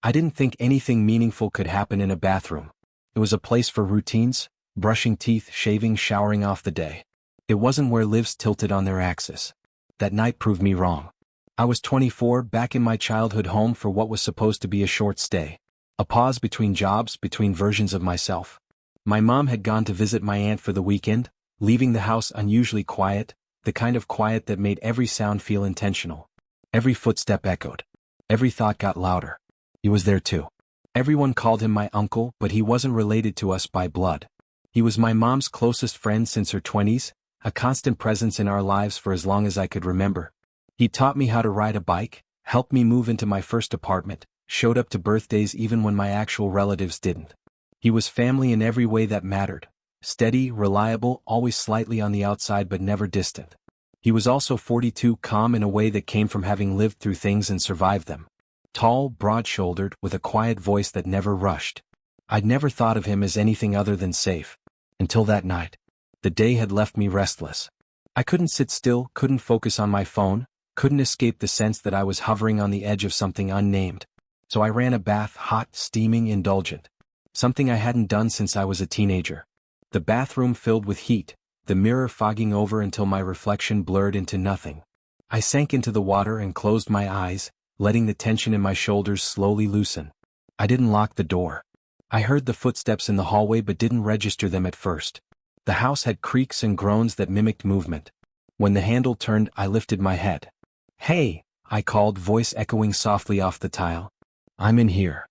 I didn't think anything meaningful could happen in a bathroom. It was a place for routines, brushing teeth, shaving, showering off the day. It wasn't where lives tilted on their axis. That night proved me wrong. I was 24, back in my childhood home for what was supposed to be a short stay. A pause between jobs, between versions of myself. My mom had gone to visit my aunt for the weekend, leaving the house unusually quiet, the kind of quiet that made every sound feel intentional. Every footstep echoed. Every thought got louder. He was there too. Everyone called him my uncle, but he wasn't related to us by blood. He was my mom's closest friend since her 20s, a constant presence in our lives for as long as I could remember. He taught me how to ride a bike, helped me move into my first apartment, showed up to birthdays even when my actual relatives didn't. He was family in every way that mattered. Steady, reliable, always slightly on the outside but never distant. He was also 42, calm in a way that came from having lived through things and survived them. Tall, broad-shouldered, with a quiet voice that never rushed. I'd never thought of him as anything other than safe. Until that night. The day had left me restless. I couldn't sit still, couldn't focus on my phone, couldn't escape the sense that I was hovering on the edge of something unnamed. So I ran a bath, hot, steaming, indulgent. Something I hadn't done since I was a teenager. The bathroom filled with heat, the mirror fogging over until my reflection blurred into nothing. I sank into the water and closed my eyes, letting the tension in my shoulders slowly loosen. I didn't lock the door. I heard the footsteps in the hallway but didn't register them at first. The house had creaks and groans that mimicked movement. When the handle turned, I lifted my head. "Hey," I called, voice echoing softly off the tile. "I'm in here."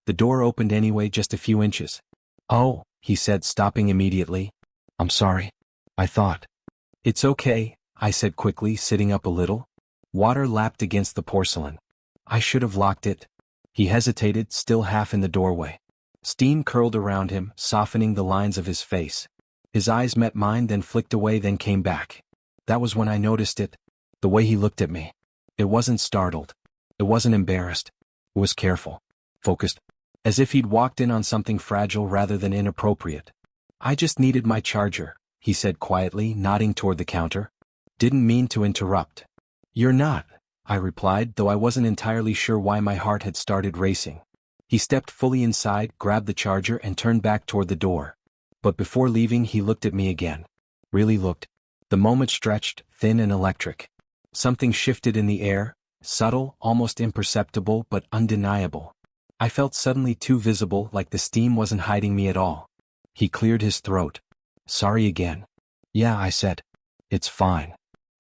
The door opened anyway, just a few inches. "Oh," he said, stopping immediately. "I'm sorry. I thought." "It's okay," I said quickly, sitting up a little. Water lapped against the porcelain. "I should have locked it." He hesitated, still half in the doorway. Steam curled around him, softening the lines of his face. His eyes met mine, then flicked away, then came back. That was when I noticed it. The way he looked at me. It wasn't startled. It wasn't embarrassed. It was careful. Focused. As if he'd walked in on something fragile rather than inappropriate. "I just needed my charger," he said quietly, nodding toward the counter. "Didn't mean to interrupt." "You're not," I replied, though I wasn't entirely sure why my heart had started racing. He stepped fully inside, grabbed the charger, and turned back toward the door. But before leaving, he looked at me again. Really looked. The moment stretched, thin and electric. Something shifted in the air, subtle, almost imperceptible, but undeniable. I felt suddenly too visible, like the steam wasn't hiding me at all. He cleared his throat. "Sorry again." "Yeah," I said. "It's fine."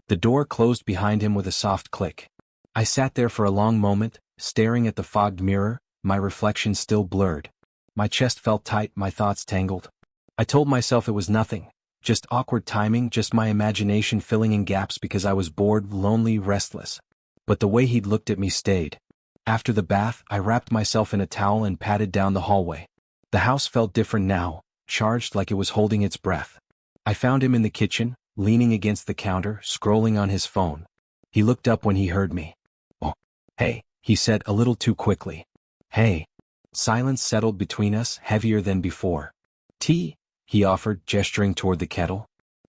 The door closed behind him with a soft click. I sat there for a long moment, staring at the fogged mirror, my reflection still blurred. My chest felt tight, my thoughts tangled. I told myself it was nothing, just awkward timing, just my imagination filling in gaps because I was bored, lonely, restless. But the way he'd looked at me stayed. After the bath, I wrapped myself in a towel and padded down the hallway. The house felt different now, charged, like it was holding its breath. I found him in the kitchen, leaning against the counter, scrolling on his phone. He looked up when he heard me. "Oh, hey," he said a little too quickly. "Hey." Silence settled between us, heavier than before. "Tea?" he offered, gesturing toward the kettle.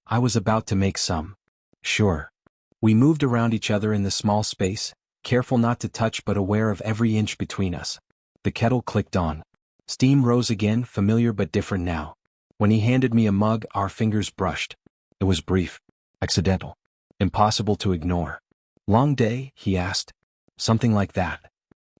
I was about to make some. "Sure." We moved around each other in the small space, careful not to touch but aware of every inch between us. The kettle clicked on. Steam rose again, familiar but different now. When he handed me a mug, our fingers brushed. It was brief. Accidental. Impossible to ignore. "Long day?" he asked. "Something like that."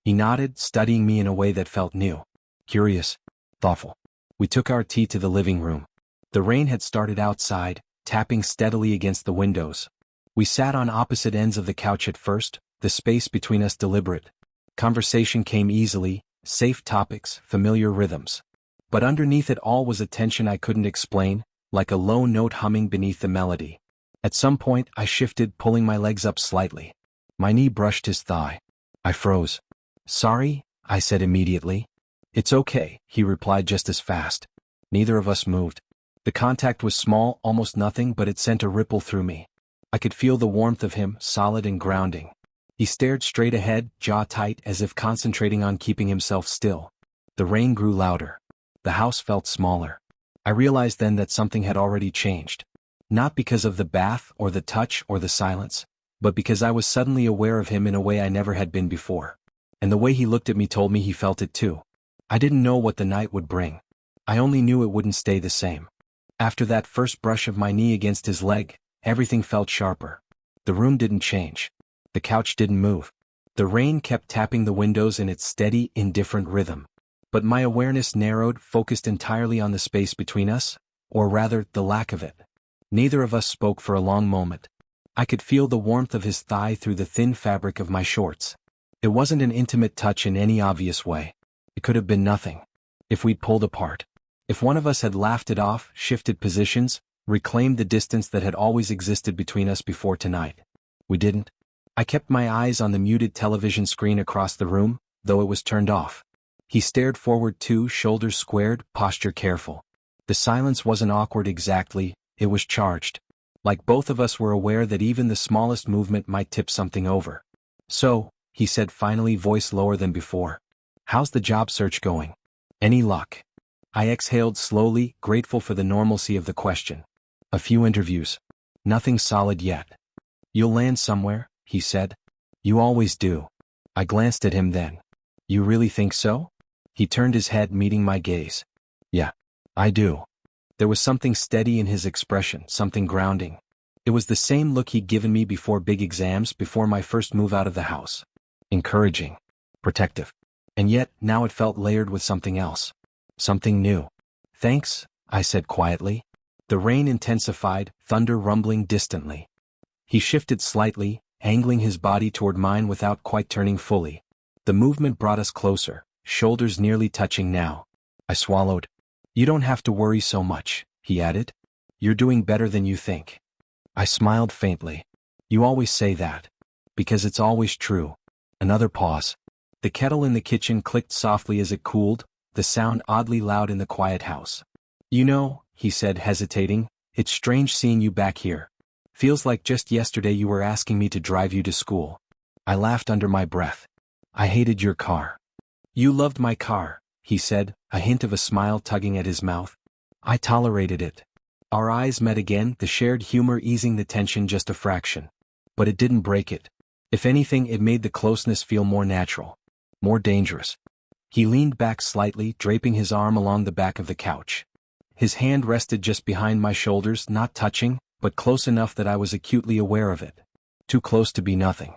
He nodded, studying me in a way that felt new. Curious. Thoughtful. We took our tea to the living room. The rain had started outside, tapping steadily against the windows. We sat on opposite ends of the couch at first, the space between us deliberate. Conversation came easily, safe topics, familiar rhythms. But underneath it all was a tension I couldn't explain, like a low note humming beneath the melody. At some point, I shifted, pulling my legs up slightly. My knee brushed his thigh. I froze. "Sorry," I said immediately. "It's okay," he replied just as fast. Neither of us moved. The contact was small, almost nothing, but it sent a ripple through me. I could feel the warmth of him, solid and grounding. He stared straight ahead, jaw tight, as if concentrating on keeping himself still. The rain grew louder. The house felt smaller. I realized then that something had already changed. Not because of the bath, or the touch, or the silence, but because I was suddenly aware of him in a way I never had been before. And the way he looked at me told me he felt it too. I didn't know what the night would bring. I only knew it wouldn't stay the same. After that first brush of my knee against his leg, everything felt sharper. The room didn't change. The couch didn't move. The rain kept tapping the windows in its steady, indifferent rhythm. But my awareness narrowed, focused entirely on the space between us, or rather, the lack of it. Neither of us spoke for a long moment. I could feel the warmth of his thigh through the thin fabric of my shorts. It wasn't an intimate touch in any obvious way. It could have been nothing. If we'd pulled apart. If one of us had laughed it off, shifted positions, reclaimed the distance that had always existed between us before tonight. We didn't. I kept my eyes on the muted television screen across the room, though it was turned off. He stared forward too, shoulders squared, posture careful. The silence wasn't awkward exactly, it was charged. Like both of us were aware that even the smallest movement might tip something over. "So," he said finally, voice lower than before. "How's the job search going? Any luck?" I exhaled slowly, grateful for the normalcy of the question. "A few interviews. Nothing solid yet." "You'll land somewhere," he said. "You always do." I glanced at him then. "You really think so?" He turned his head, meeting my gaze. "Yeah, I do." There was something steady in his expression, something grounding. It was the same look he'd given me before big exams, before my first move out of the house. Encouraging. Protective. And yet, now it felt layered with something else. Something new. "Thanks," I said quietly. The rain intensified, thunder rumbling distantly. He shifted slightly, angling his body toward mine without quite turning fully. The movement brought us closer, shoulders nearly touching now. I swallowed. "You don't have to worry so much," he added. "You're doing better than you think." I smiled faintly. "You always say that. Because it's always true." Another pause. The kettle in the kitchen clicked softly as it cooled, the sound oddly loud in the quiet house. "You know," he said, hesitating, "it's strange seeing you back here. Feels like just yesterday you were asking me to drive you to school." I laughed under my breath. "I hated your car." "You loved my car," he said, a hint of a smile tugging at his mouth. "I tolerated it." Our eyes met again, the shared humor easing the tension just a fraction. But it didn't break it. If anything, it made the closeness feel more natural. More dangerous. He leaned back slightly, draping his arm along the back of the couch. His hand rested just behind my shoulders, not touching, but close enough that I was acutely aware of it. Too close to be nothing.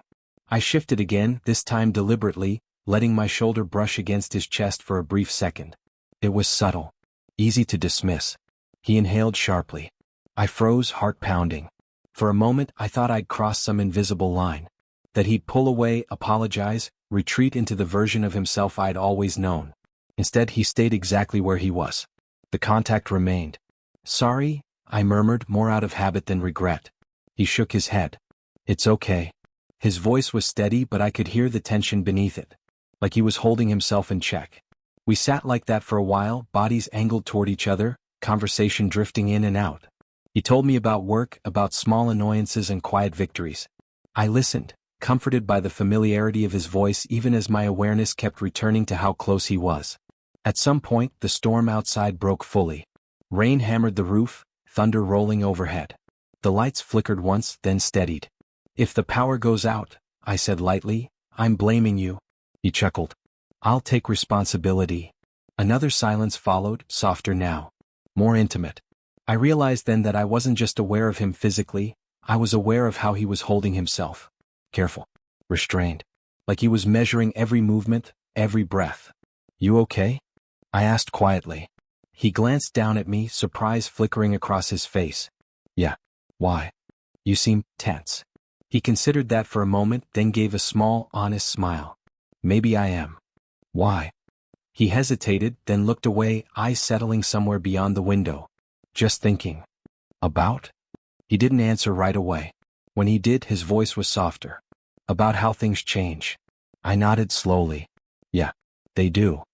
I shifted again, this time deliberately, letting my shoulder brush against his chest for a brief second. It was subtle. Easy to dismiss. He inhaled sharply. I froze, heart pounding. For a moment I thought I'd crossed some invisible line. That he'd pull away, apologize, retreat into the version of himself I'd always known. Instead he stayed exactly where he was. The contact remained. "Sorry," I murmured, more out of habit than regret. He shook his head. "It's okay." His voice was steady, but I could hear the tension beneath it. Like he was holding himself in check. We sat like that for a while, bodies angled toward each other, conversation drifting in and out. He told me about work, about small annoyances and quiet victories. I listened, comforted by the familiarity of his voice even as my awareness kept returning to how close he was. At some point, the storm outside broke fully. Rain hammered the roof, thunder rolling overhead. The lights flickered once, then steadied. "If the power goes out," I said lightly, "I'm blaming you." He chuckled. "I'll take responsibility." Another silence followed, softer now. More intimate. I realized then that I wasn't just aware of him physically, I was aware of how he was holding himself. Careful. Restrained. Like he was measuring every movement, every breath. "You okay?" I asked quietly. He glanced down at me, surprise flickering across his face. "Yeah. Why? You seem tense." He considered that for a moment, then gave a small, honest smile. "Maybe I am." "Why?" He hesitated, then looked away, eyes settling somewhere beyond the window. "Just thinking." "About?" He didn't answer right away. When he did, his voice was softer. "About how things change." I nodded slowly. "Yeah, they do."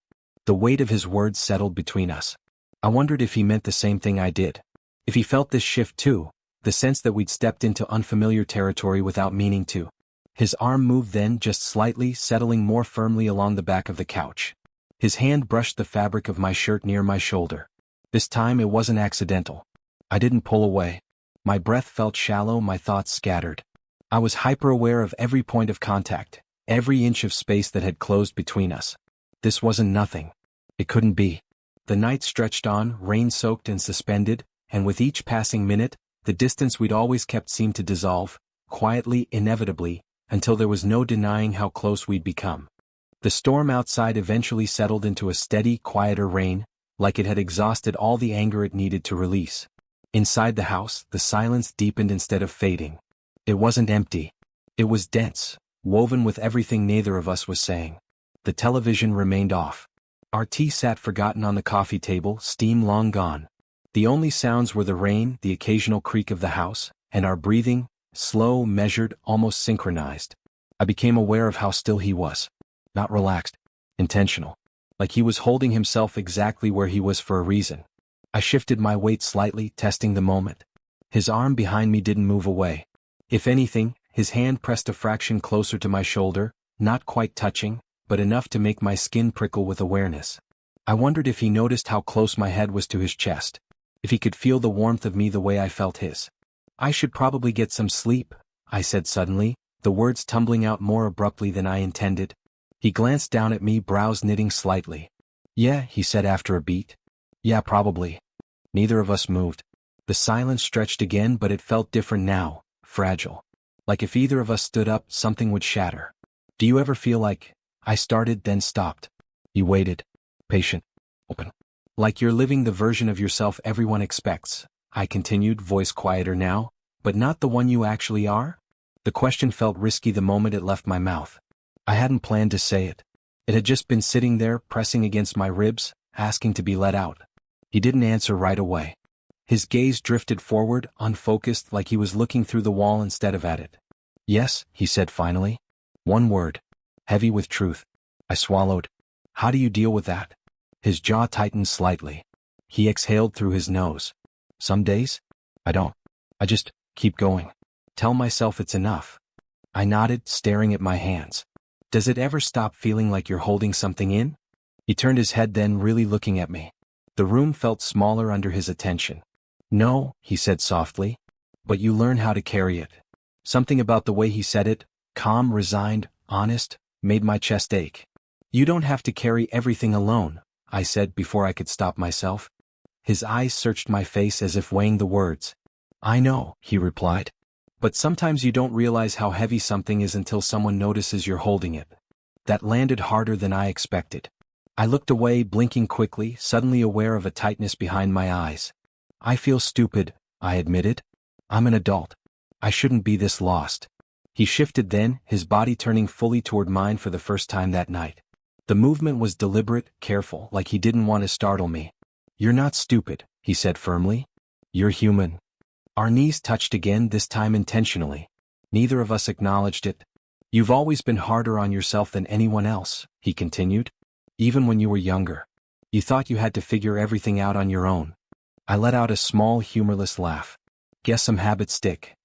The weight of his words settled between us. I wondered if he meant the same thing I did. If he felt this shift too, the sense that we'd stepped into unfamiliar territory without meaning to. His arm moved then, just slightly, settling more firmly along the back of the couch. His hand brushed the fabric of my shirt near my shoulder. This time it wasn't accidental. I didn't pull away. My breath felt shallow, my thoughts scattered. I was hyper-aware of every point of contact, Every inch of space that had closed between us. This wasn't nothing. It couldn't be. The night stretched on, rain-soaked and suspended, and with each passing minute, the distance we'd always kept seemed to dissolve, quietly, inevitably, until there was no denying how close we'd become. The storm outside eventually settled into a steady, quieter rain, like it had exhausted all the anger it needed to release. Inside the house, the silence deepened instead of fading. It wasn't empty. It was dense, woven with everything neither of us was saying. The television remained off. Our tea sat forgotten on the coffee table, steam long gone. The only sounds were the rain, the occasional creak of the house, and our breathing, slow, measured, almost synchronized. I became aware of how still he was. Not relaxed. Intentional. Like he was holding himself exactly where he was for a reason. I shifted my weight slightly, testing the moment. His arm behind me didn't move away. If anything, his hand pressed a fraction closer to my shoulder, not quite touching, but enough to make my skin prickle with awareness. I wondered if he noticed how close my head was to his chest. If he could feel the warmth of me the way I felt his. I should probably get some sleep, I said suddenly, the words tumbling out more abruptly than I intended. He glanced down at me, brows knitting slightly. Yeah, he said after a beat. Yeah, probably. Neither of us moved. The silence stretched again, but it felt different now, fragile. Like if either of us stood up, something would shatter. Do you ever feel like... I started, then stopped. He waited. Patient. Open. Like you're living the version of yourself everyone expects, I continued, voice quieter now, but not the one you actually are? The question felt risky the moment it left my mouth. I hadn't planned to say it. It had just been sitting there, pressing against my ribs, asking to be let out. He didn't answer right away. His gaze drifted forward, unfocused, like he was looking through the wall instead of at it. Yes, he said finally. One word. Heavy with truth. I swallowed. How do you deal with that? His jaw tightened slightly. He exhaled through his nose. Some days? I don't. I just keep going. Tell myself it's enough. I nodded, staring at my hands. Does it ever stop feeling like you're holding something in? He turned his head then, really looking at me. The room felt smaller under his attention. No, he said softly. But you learn how to carry it. Something about the way he said it, calm, resigned, honest, made my chest ache. You don't have to carry everything alone, I said before I could stop myself. His eyes searched my face as if weighing the words. I know, he replied. But sometimes you don't realize how heavy something is until someone notices you're holding it. That landed harder than I expected. I looked away, blinking quickly, suddenly aware of a tightness behind my eyes. I feel stupid, I admitted. I'm an adult. I shouldn't be this lost. He shifted then, his body turning fully toward mine for the first time that night. The movement was deliberate, careful, like he didn't want to startle me. You're not stupid, he said firmly. You're human. Our knees touched again, this time intentionally. Neither of us acknowledged it. You've always been harder on yourself than anyone else, he continued. Even when you were younger. You thought you had to figure everything out on your own. I let out a small, humorless laugh. Guess some habits stick.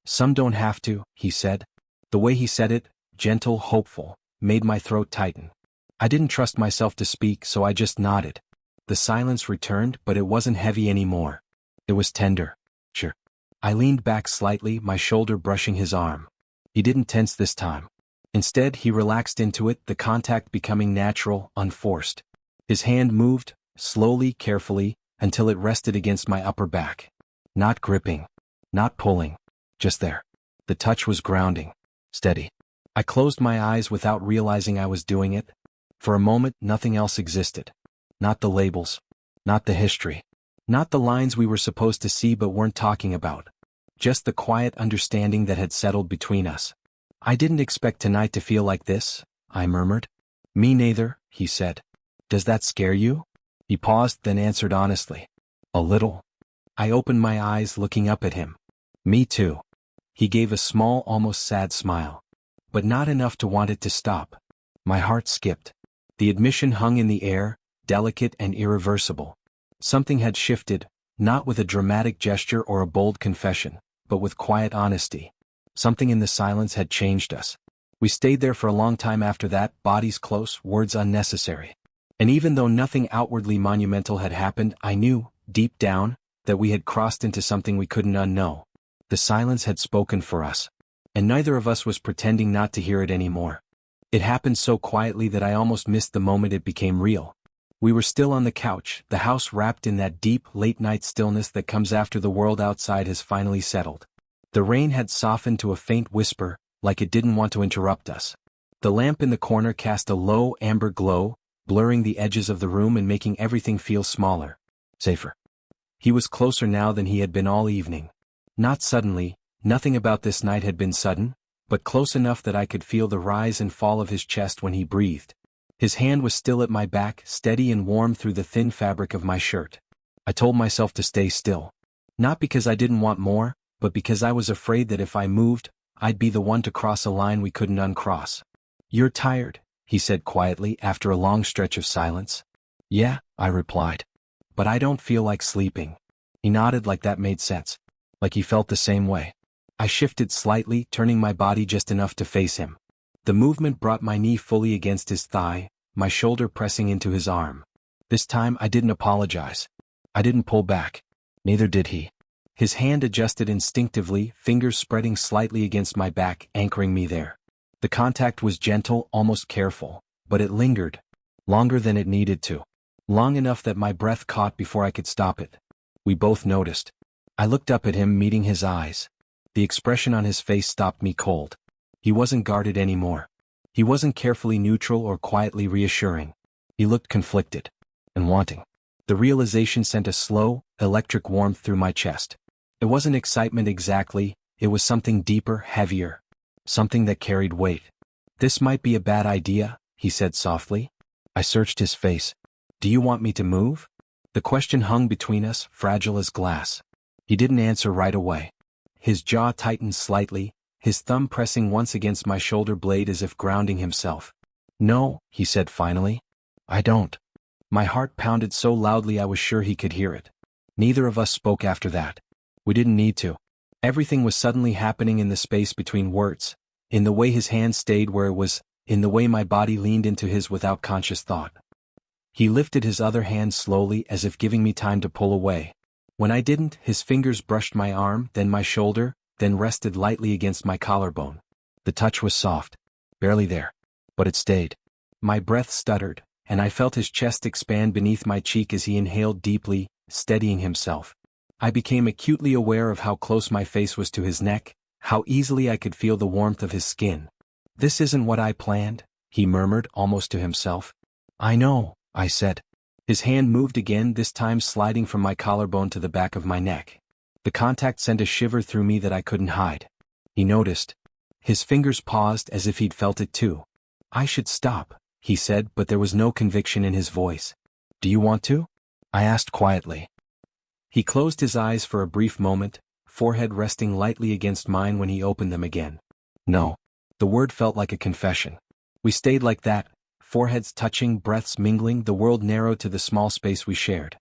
Some don't have to, he said. The way he said it, gentle, hopeful, made my throat tighten. I didn't trust myself to speak, so I just nodded. The silence returned, but it wasn't heavy anymore. It was tender. Sure. I leaned back slightly, my shoulder brushing his arm. He didn't tense this time. Instead, he relaxed into it, the contact becoming natural, unforced. His hand moved, slowly, carefully, until it rested against my upper back. Not gripping. Not pulling. Just there. The touch was grounding. Steady. I closed my eyes without realizing I was doing it. For a moment, nothing else existed. Not the labels. Not the history. Not the lines we were supposed to see but weren't talking about. Just the quiet understanding that had settled between us. I didn't expect tonight to feel like this, I murmured. Me neither, he said. Does that scare you? He paused, then answered honestly. A little. I opened my eyes, looking up at him. Me too. He gave a small, almost sad smile. But not enough to want it to stop. My heart skipped. The admission hung in the air, delicate and irreversible. Something had shifted, not with a dramatic gesture or a bold confession, but with quiet honesty. Something in the silence had changed us. We stayed there for a long time after that, bodies close, words unnecessary. And even though nothing outwardly monumental had happened, I knew, deep down, that we had crossed into something we couldn't unknow. The silence had spoken for us. And neither of us was pretending not to hear it anymore. It happened so quietly that I almost missed the moment it became real. We were still on the couch, the house wrapped in that deep, late-night stillness that comes after the world outside has finally settled. The rain had softened to a faint whisper, like it didn't want to interrupt us. The lamp in the corner cast a low, amber glow, blurring the edges of the room and making everything feel smaller, safer. He was closer now than he had been all evening. Not suddenly, nothing about this night had been sudden, but close enough that I could feel the rise and fall of his chest when he breathed. His hand was still at my back, steady and warm through the thin fabric of my shirt. I told myself to stay still. Not because I didn't want more, but because I was afraid that if I moved, I'd be the one to cross a line we couldn't uncross. "You're tired," he said quietly after a long stretch of silence. "Yeah," I replied. "But I don't feel like sleeping." He nodded like that made sense. Like he felt the same way. I shifted slightly, turning my body just enough to face him. The movement brought my knee fully against his thigh, my shoulder pressing into his arm. This time I didn't apologize. I didn't pull back. Neither did he. His hand adjusted instinctively, fingers spreading slightly against my back, anchoring me there. The contact was gentle, almost careful, but it lingered. Longer than it needed to. Long enough that my breath caught before I could stop it. We both noticed. I looked up at him, meeting his eyes. The expression on his face stopped me cold. He wasn't guarded anymore. He wasn't carefully neutral or quietly reassuring. He looked conflicted. And wanting. The realization sent a slow, electric warmth through my chest. It wasn't excitement exactly, it was something deeper, heavier. Something that carried weight. "This might be a bad idea," he said softly. I searched his face. "Do you want me to move?" The question hung between us, fragile as glass. He didn't answer right away. His jaw tightened slightly, his thumb pressing once against my shoulder blade as if grounding himself. "No," he said finally. "I don't." My heart pounded so loudly I was sure he could hear it. Neither of us spoke after that. We didn't need to. Everything was suddenly happening in the space between words, in the way his hand stayed where it was, in the way my body leaned into his without conscious thought. He lifted his other hand slowly as if giving me time to pull away. When I didn't, his fingers brushed my arm, then my shoulder, then rested lightly against my collarbone. The touch was soft. Barely there. But it stayed. My breath stuttered, and I felt his chest expand beneath my cheek as he inhaled deeply, steadying himself. I became acutely aware of how close my face was to his neck, how easily I could feel the warmth of his skin. "This isn't what I planned," he murmured almost to himself. "I know," I said. His hand moved again, this time sliding from my collarbone to the back of my neck. The contact sent a shiver through me that I couldn't hide. He noticed. His fingers paused as if he'd felt it too. "I should stop," he said, but there was no conviction in his voice. "Do you want to?" I asked quietly. He closed his eyes for a brief moment, forehead resting lightly against mine when he opened them again. "No." The word felt like a confession. We stayed like that, foreheads touching, breaths mingling, the world narrowed to the small space we shared.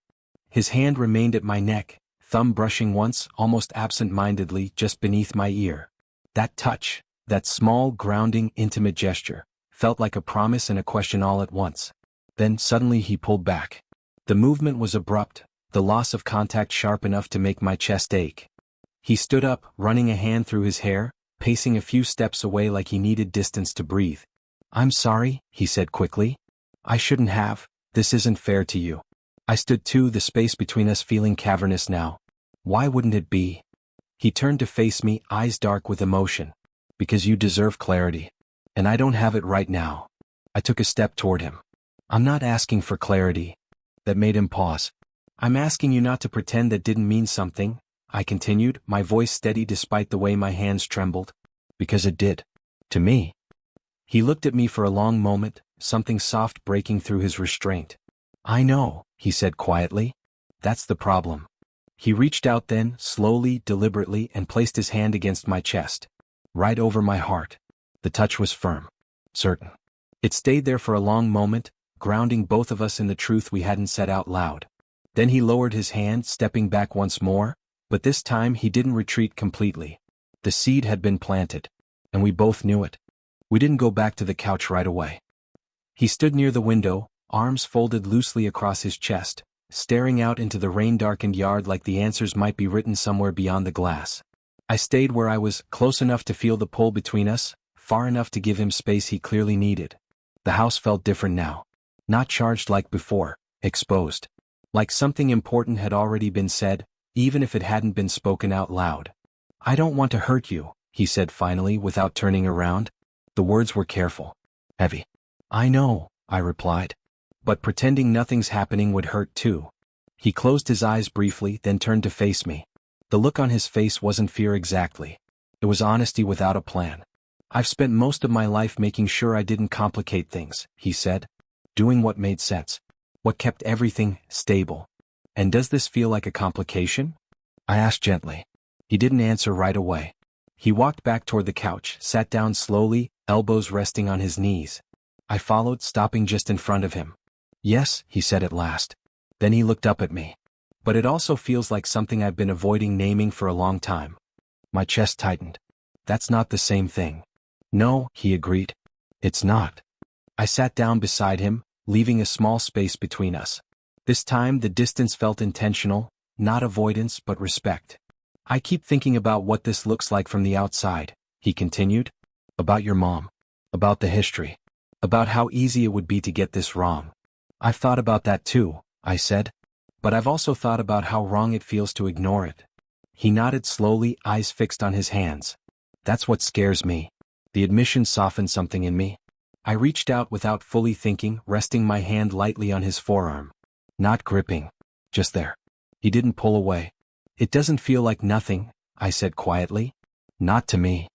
His hand remained at my neck, thumb brushing once, almost absent-mindedly, just beneath my ear. That touch, that small, grounding, intimate gesture, felt like a promise and a question all at once. Then suddenly he pulled back. The movement was abrupt, the loss of contact sharp enough to make my chest ache. He stood up, running a hand through his hair, pacing a few steps away like he needed distance to breathe. "I'm sorry," he said quickly. "I shouldn't have. This isn't fair to you." I stood too, the space between us feeling cavernous now. "Why wouldn't it be?" He turned to face me, eyes dark with emotion. "Because you deserve clarity. And I don't have it right now." I took a step toward him. "I'm not asking for clarity." That made him pause. "I'm asking you not to pretend that didn't mean something," I continued, my voice steady despite the way my hands trembled. "Because it did. To me." He looked at me for a long moment, something soft breaking through his restraint. "I know," he said quietly. "That's the problem." He reached out then, slowly, deliberately, and placed his hand against my chest. Right over my heart. The touch was firm. Certain. It stayed there for a long moment, grounding both of us in the truth we hadn't said out loud. Then he lowered his hand, stepping back once more, but this time he didn't retreat completely. The seed had been planted. And we both knew it. We didn't go back to the couch right away. He stood near the window, arms folded loosely across his chest, staring out into the rain-darkened yard like the answers might be written somewhere beyond the glass. I stayed where I was, close enough to feel the pull between us, far enough to give him space he clearly needed. The house felt different now. Not charged like before, exposed. Like something important had already been said, even if it hadn't been spoken out loud. "I don't want to hurt you," he said finally without turning around. The words were careful. Heavy. "I know," I replied. "But pretending nothing's happening would hurt too." He closed his eyes briefly, then turned to face me. The look on his face wasn't fear exactly. It was honesty without a plan. "I've spent most of my life making sure I didn't complicate things," he said. "Doing what made sense. What kept everything stable. And does this feel like a complication?" I asked gently. He didn't answer right away. He walked back toward the couch, sat down slowly, elbows resting on his knees. I followed, stopping just in front of him. "Yes," he said at last. Then he looked up at me. "But it also feels like something I've been avoiding naming for a long time." My chest tightened. "That's not the same thing." "No," he agreed. "It's not." I sat down beside him, leaving a small space between us. This time the distance felt intentional, not avoidance but respect. "I keep thinking about what this looks like from the outside," he continued. "About your mom. About the history. About how easy it would be to get this wrong." "I've thought about that too," I said. "But I've also thought about how wrong it feels to ignore it." He nodded slowly, eyes fixed on his hands. "That's what scares me." The admission softened something in me. I reached out without fully thinking, resting my hand lightly on his forearm. Not gripping. Just there. He didn't pull away. "It doesn't feel like nothing," I said quietly. "Not to me."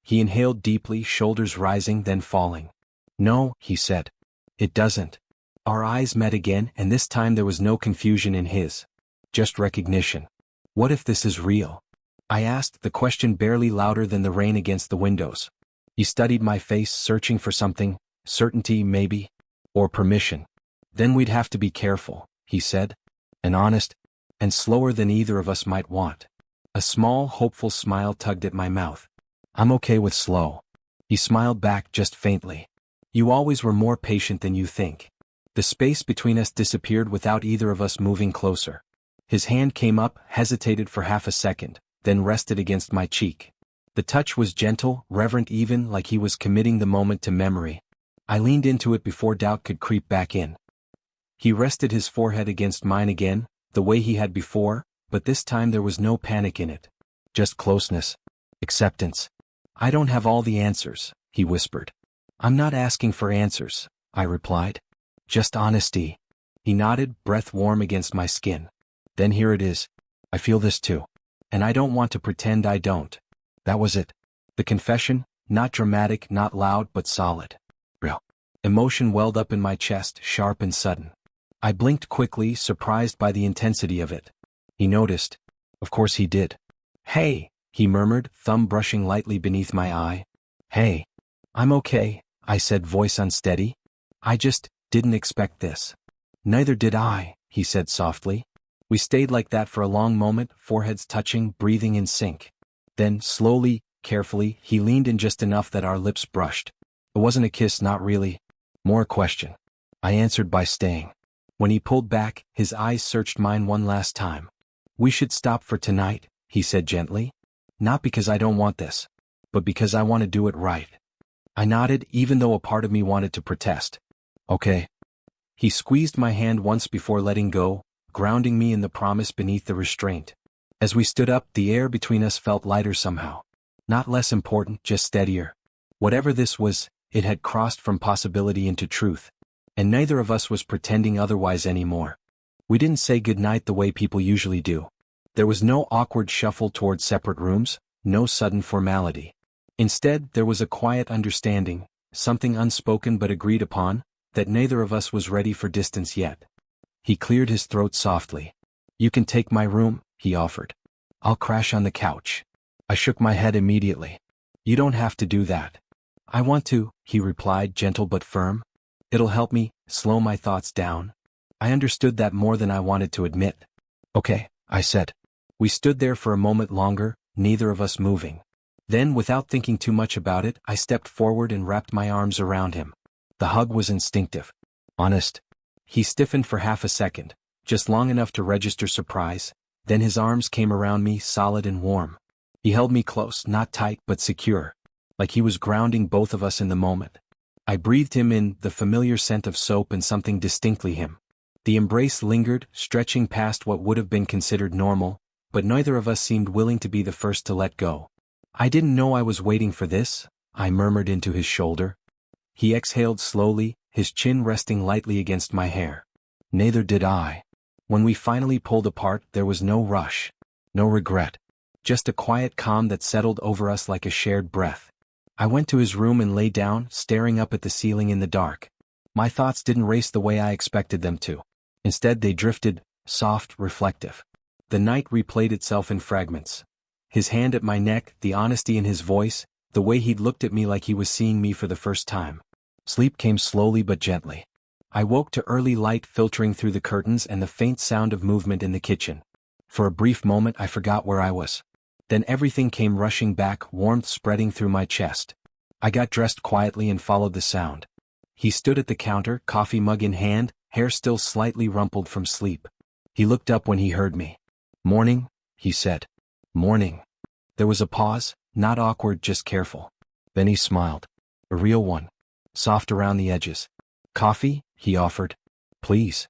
He inhaled deeply, shoulders rising then falling. "No," he said. "It doesn't." Our eyes met again, and this time there was no confusion in his. Just recognition. "What if this is real?" I asked, the question barely louder than the rain against the windows. He studied my face, searching for something, certainty maybe, or permission. "Then we'd have to be careful," he said. "And honest, and slower than either of us might want." A small, hopeful smile tugged at my mouth. "I'm okay with slow." He smiled back just faintly. "You always were more patient than you think." The space between us disappeared without either of us moving closer. His hand came up, hesitated for half a second, then rested against my cheek. The touch was gentle, reverent even, like he was committing the moment to memory. I leaned into it before doubt could creep back in. He rested his forehead against mine again, the way he had before, but this time there was no panic in it. Just closeness. Acceptance. "I don't have all the answers," he whispered. "I'm not asking for answers," I replied. "Just honesty." He nodded, breath warm against my skin. "Then here it is. I feel this too. And I don't want to pretend I don't." That was it. The confession, not dramatic, not loud, but solid. Real. Emotion welled up in my chest, sharp and sudden. I blinked quickly, surprised by the intensity of it. He noticed. Of course he did. "Hey," he murmured, thumb brushing lightly beneath my eye. "Hey." "I'm okay," I said, voice unsteady. "I just didn't expect this." "Neither did I," he said softly. We stayed like that for a long moment, foreheads touching, breathing in sync. Then, slowly, carefully, he leaned in just enough that our lips brushed. It wasn't a kiss, not really. More a question. I answered by staying. When he pulled back, his eyes searched mine one last time. "We should stop for tonight," he said gently. "Not because I don't want this, but because I want to do it right." I nodded, even though a part of me wanted to protest. "Okay." He squeezed my hand once before letting go, grounding me in the promise beneath the restraint. As we stood up, the air between us felt lighter somehow. Not less important, just steadier. Whatever this was, it had crossed from possibility into truth. And neither of us was pretending otherwise anymore. We didn't say goodnight the way people usually do. There was no awkward shuffle toward separate rooms, no sudden formality. Instead, there was a quiet understanding, something unspoken but agreed upon, that neither of us was ready for distance yet. He cleared his throat softly. "You can take my room," he offered. "I'll crash on the couch." I shook my head immediately. "You don't have to do that." "I want to," he replied, gentle but firm. "It'll help me slow my thoughts down." I understood that more than I wanted to admit. "Okay," I said. We stood there for a moment longer, neither of us moving. Then, without thinking too much about it, I stepped forward and wrapped my arms around him. The hug was instinctive. Honest. He stiffened for half a second, just long enough to register surprise, then his arms came around me, solid and warm. He held me close, not tight but secure. like he was grounding both of us in the moment. I breathed him in, the familiar scent of soap and something distinctly him. The embrace lingered, stretching past what would have been considered normal, but neither of us seemed willing to be the first to let go. "I didn't know I was waiting for this," I murmured into his shoulder. He exhaled slowly, his chin resting lightly against my hair. "Neither did I." When we finally pulled apart, there was no rush, no regret, just a quiet calm that settled over us like a shared breath. I went to his room and lay down, staring up at the ceiling in the dark. My thoughts didn't race the way I expected them to. Instead, they drifted, soft, reflective. The night replayed itself in fragments. His hand at my neck, the honesty in his voice, the way he'd looked at me like he was seeing me for the first time. Sleep came slowly but gently. I woke to early light filtering through the curtains and the faint sound of movement in the kitchen. For a brief moment I forgot where I was. Then everything came rushing back, warmth spreading through my chest. I got dressed quietly and followed the sound. He stood at the counter, coffee mug in hand, hair still slightly rumpled from sleep. He looked up when he heard me. "Morning," he said. "Morning." There was a pause, not awkward, just careful. Then he smiled. A real one. Soft around the edges. "Coffee?" he offered. "Please."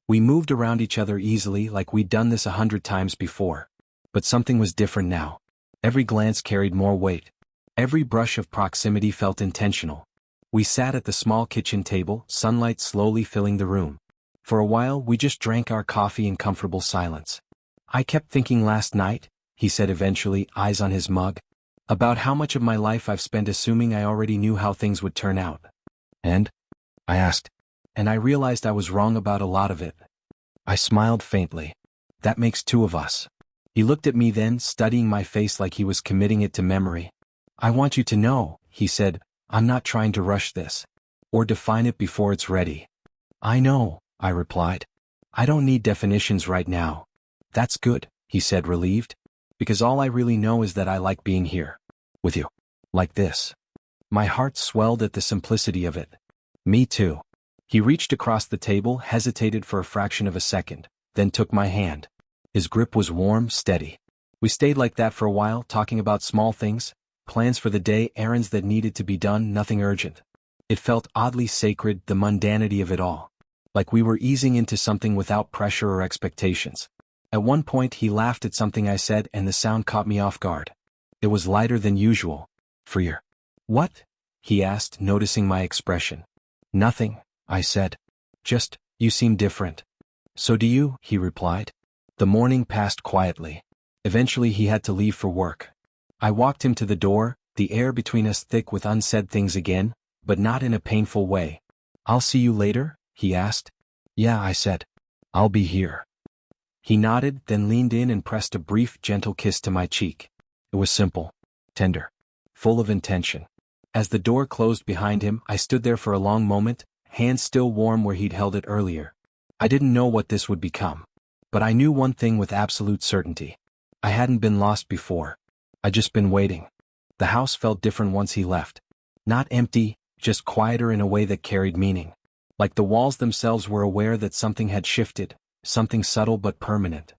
We moved around each other easily, like we'd done this 100 times before. But something was different now. Every glance carried more weight. Every brush of proximity felt intentional. We sat at the small kitchen table, sunlight slowly filling the room. For a while, we just drank our coffee in comfortable silence. "I kept thinking last night," he said eventually, eyes on his mug, "about how much of my life I've spent assuming I already knew how things would turn out." "And?" I asked. "And I realized I was wrong about a lot of it." I smiled faintly. "That makes two of us." He looked at me then, studying my face like he was committing it to memory. "I want you to know," he said, "I'm not trying to rush this. Or define it before it's ready." "I know," I replied. "I don't need definitions right now." "That's good," he said, relieved. "Because all I really know is that I like being here. With you. Like this." My heart swelled at the simplicity of it. "Me too." He reached across the table, hesitated for a fraction of a second, then took my hand. His grip was warm, steady. We stayed like that for a while, talking about small things, plans for the day, errands that needed to be done, nothing urgent. It felt oddly sacred, the mundanity of it all. Like we were easing into something without pressure or expectations. At one point he laughed at something I said and the sound caught me off guard. It was lighter than usual. "Freer." "What?" he asked, noticing my expression. "Nothing," I said. "Just, you seem different." "So do you," he replied. The morning passed quietly. Eventually he had to leave for work. I walked him to the door, the air between us thick with unsaid things again, but not in a painful way. "I'll see you later?" he asked. "Yeah," I said. "I'll be here." He nodded, then leaned in and pressed a brief, gentle kiss to my cheek. It was simple, tender, full of intention. As the door closed behind him, I stood there for a long moment, hands still warm where he'd held it earlier. I didn't know what this would become. But I knew one thing with absolute certainty. I hadn't been lost before. I'd just been waiting. The house felt different once he left. Not empty, just quieter in a way that carried meaning. Like the walls themselves were aware that something had shifted, something subtle but permanent.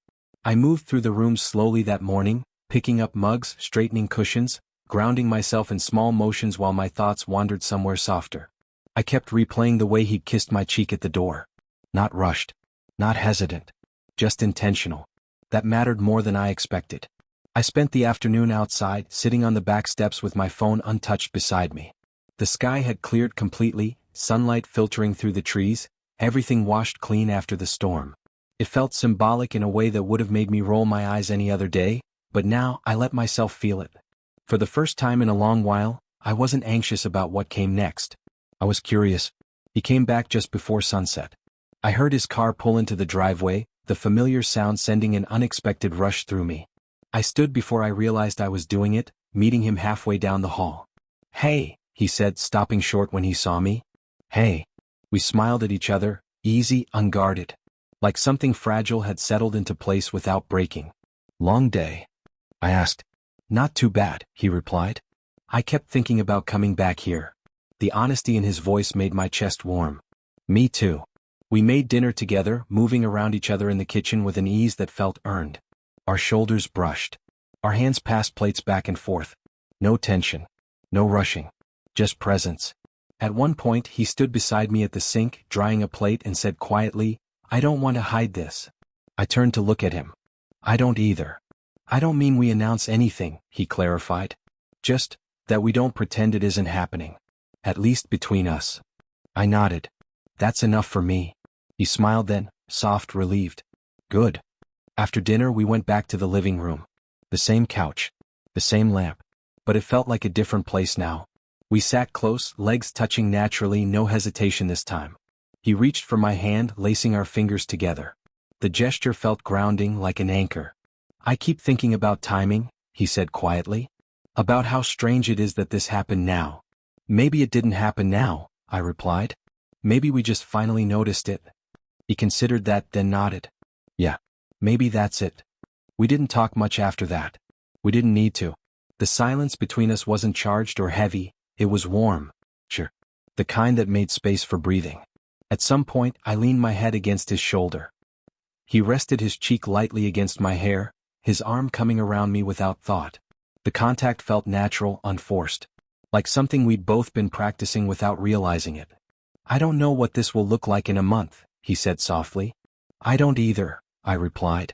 I moved through the room slowly that morning, picking up mugs, straightening cushions, grounding myself in small motions while my thoughts wandered somewhere softer. I kept replaying the way he'd kissed my cheek at the door. Not rushed. Not hesitant. Just intentional. That mattered more than I expected. I spent the afternoon outside, sitting on the back steps with my phone untouched beside me. The sky had cleared completely, sunlight filtering through the trees, everything washed clean after the storm. It felt symbolic in a way that would have made me roll my eyes any other day, but now I let myself feel it. For the first time in a long while, I wasn't anxious about what came next. I was curious. He came back just before sunset. I heard his car pull into the driveway, the familiar sound sending an unexpected rush through me. I stood before I realized I was doing it, meeting him halfway down the hall. "Hey," he said, stopping short when he saw me. "Hey." We smiled at each other, easy, unguarded. Like something fragile had settled into place without breaking. "Long day?" I asked. "Not too bad," he replied. "I kept thinking about coming back here." The honesty in his voice made my chest warm. "Me too." We made dinner together, moving around each other in the kitchen with an ease that felt earned. Our shoulders brushed. Our hands passed plates back and forth. No tension. No rushing. Just presence. At one point he stood beside me at the sink, drying a plate, and said quietly, "I don't want to hide this." I turned to look at him. "I don't either." "I don't mean we announce anything," he clarified. "Just that we don't pretend it isn't happening. At least between us." I nodded. "That's enough for me." He smiled then, soft, relieved. "Good." After dinner we went back to the living room. The same couch. The same lamp. But it felt like a different place now. We sat close, legs touching naturally, no hesitation this time. He reached for my hand, lacing our fingers together. The gesture felt grounding, like an anchor. "I keep thinking about timing," he said quietly. "About how strange it is that this happened now." "Maybe it didn't happen now," I replied. "Maybe we just finally noticed it." He considered that, then nodded. "Yeah. Maybe that's it." We didn't talk much after that. We didn't need to. The silence between us wasn't charged or heavy, it was warm. Sure. The kind that made space for breathing. At some point, I leaned my head against his shoulder. He rested his cheek lightly against my hair, his arm coming around me without thought. The contact felt natural, unforced. Like something we'd both been practicing without realizing it. "I don't know what this will look like in a month," he said softly. "I don't either," I replied.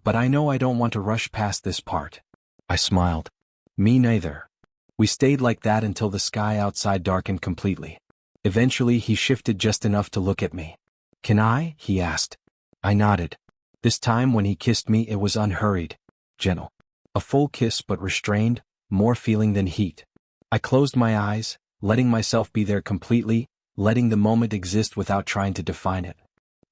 "But I know I don't want to rush past this part." I smiled. "Me neither." We stayed like that until the sky outside darkened completely. Eventually he shifted just enough to look at me. "Can I?" he asked. I nodded. This time when he kissed me it was unhurried, gentle. A full kiss but restrained, more feeling than heat. I closed my eyes, letting myself be there completely, letting the moment exist without trying to define it.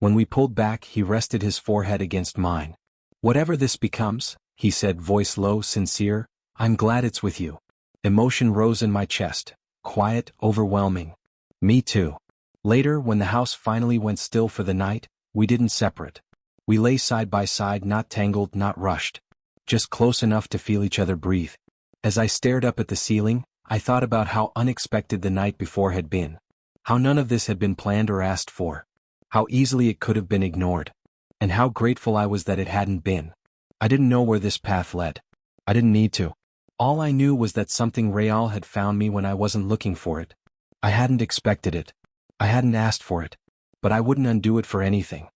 When we pulled back he rested his forehead against mine. "Whatever this becomes," he said, voice low, sincere, "I'm glad it's with you." Emotion rose in my chest, quiet, overwhelming. Me too. Later, when the house finally went still for the night, we didn't separate. We lay side by side, not tangled, not rushed. Just close enough to feel each other breathe. As I stared up at the ceiling, I thought about how unexpected the night before had been. How none of this had been planned or asked for. How easily it could have been ignored. And how grateful I was that it hadn't been. I didn't know where this path led. I didn't need to. All I knew was that something real had found me when I wasn't looking for it. I hadn't expected it. I hadn't asked for it. But I wouldn't undo it for anything.